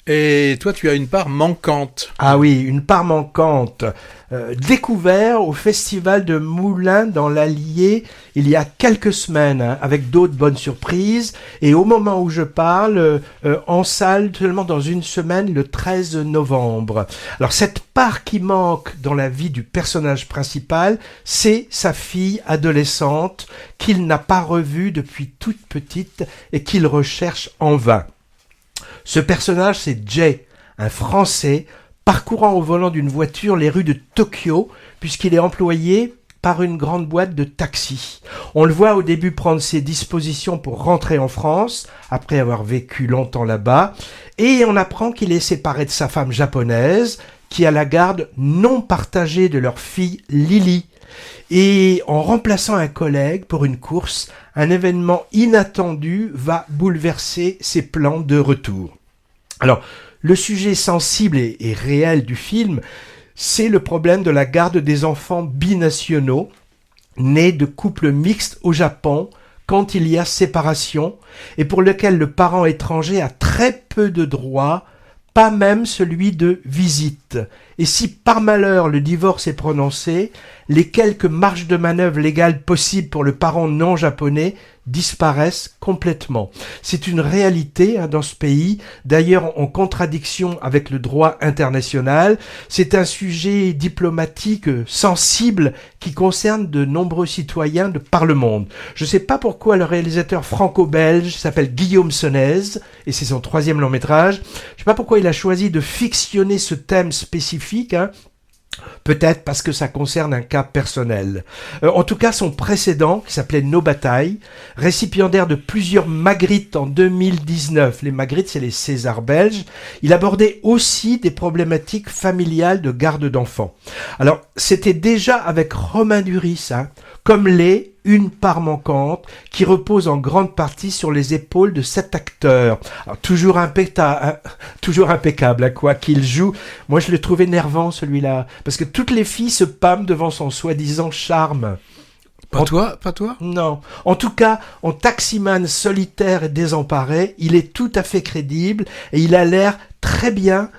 Et toi, tu as une part manquante. Ah oui, une part manquante. Découvert au Festival de Moulins dans l'Allier il y a quelques semaines, hein, avec d'autres bonnes surprises. Et au moment où je parle, en salle seulement dans une semaine, le 13 novembre. Alors cette part qui manque dans la vie du personnage principal, c'est sa fille adolescente qu'il n'a pas revue depuis toute petite et qu'il recherche en vain. Ce personnage, c'est Jay, un Français parcourant au volant d'une voiture les rues de Tokyo, puisqu'il est employé par une grande boîte de taxi. On le voit au début prendre ses dispositions pour rentrer en France, après avoir vécu longtemps là-bas, et on apprend qu'il est séparé de sa femme japonaise, qui a la garde non partagée de leur fille Lily. Et en remplaçant un collègue pour une course, un événement inattendu va bouleverser ses plans de retour. Alors, le sujet sensible et réel du film, c'est le problème de la garde des enfants binationaux, nés de couples mixtes au Japon, quand il y a séparation, et pour lequel le parent étranger a très peu de droits, pas même celui de visite. Et si par malheur le divorce est prononcé, les quelques marges de manœuvre légales possibles pour le parent non japonais disparaissent complètement. C'est une réalité dans ce pays, d'ailleurs en contradiction avec le droit international. C'est un sujet diplomatique sensible qui concerne de nombreux citoyens de par le monde. Je ne sais pas pourquoi le réalisateur franco-belge s'appelle Guillaume Senez, et c'est son 3e long métrage. Je ne sais pas pourquoi il a choisi de fictionner ce thème spécifique, peut-être parce que ça concerne un cas personnel. En tout cas, son précédent, qui s'appelait Nos batailles, récipiendaire de plusieurs Magritte en 2019, les Magritte, c'est les Césars belges, il abordait aussi des problématiques familiales de garde d'enfants. Alors, c'était déjà avec Romain Duris, comme l'est Une part manquante, qui repose en grande partie sur les épaules de cet acteur. Alors, toujours impeccable, quoi qu'il joue. Moi, je le trouvais énervant, celui-là, parce que toutes les filles se pâment devant son soi-disant charme. Pas toi? Non. En tout cas, en taximan solitaire et désemparé, il est tout à fait crédible et il a l'air très bien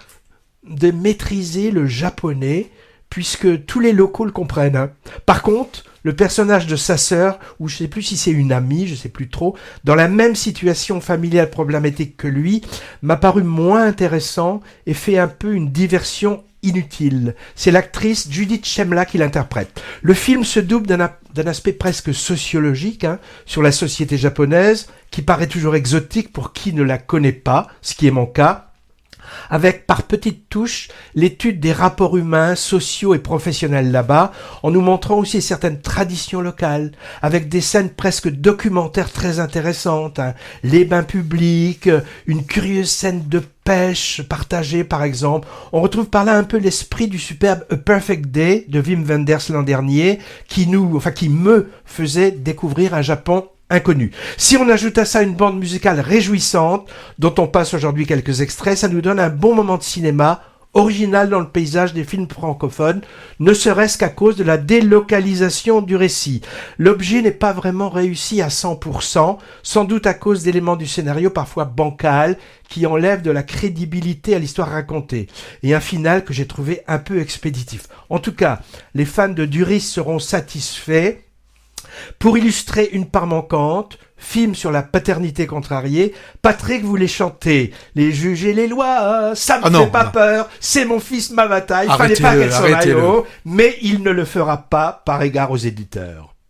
de maîtriser le japonais, puisque tous les locaux le comprennent. Par contre, le personnage de sa sœur, ou je sais plus si c'est une amie, je sais plus trop, dans la même situation familiale problématique que lui, m'a paru moins intéressant et fait un peu une diversion inutile. C'est l'actrice Judith Shemla qui l'interprète. Le film se double d'un aspect presque sociologique sur la société japonaise, qui paraît toujours exotique pour qui ne la connaît pas, ce qui est mon cas, avec par petites touches l'étude des rapports humains, sociaux et professionnels là-bas, en nous montrant aussi certaines traditions locales, avec des scènes presque documentaires très intéressantes, les bains publics, une curieuse scène de pêche partagée par exemple. On retrouve par là un peu l'esprit du superbe A Perfect Day de Wim Wenders l'an dernier, qui me faisait découvrir un Japon inconnu. Si on ajoute à ça une bande musicale réjouissante, dont on passe aujourd'hui quelques extraits, ça nous donne un bon moment de cinéma, original dans le paysage des films francophones, ne serait-ce qu'à cause de la délocalisation du récit. L'objet n'est pas vraiment réussi à 100%, sans doute à cause d'éléments du scénario parfois bancals, qui enlèvent de la crédibilité à l'histoire racontée, et un final que j'ai trouvé un peu expéditif. En tout cas, les fans de Duris seront satisfaits. Pour illustrer Une part manquante, film sur la paternité contrariée, Patrick voulait chanter « Les juges et les lois, ça me fait pas peur, c'est mon fils ma bataille, fallait pas qu'elle s'en aille haut », mais il ne le fera pas par égard aux éditeurs.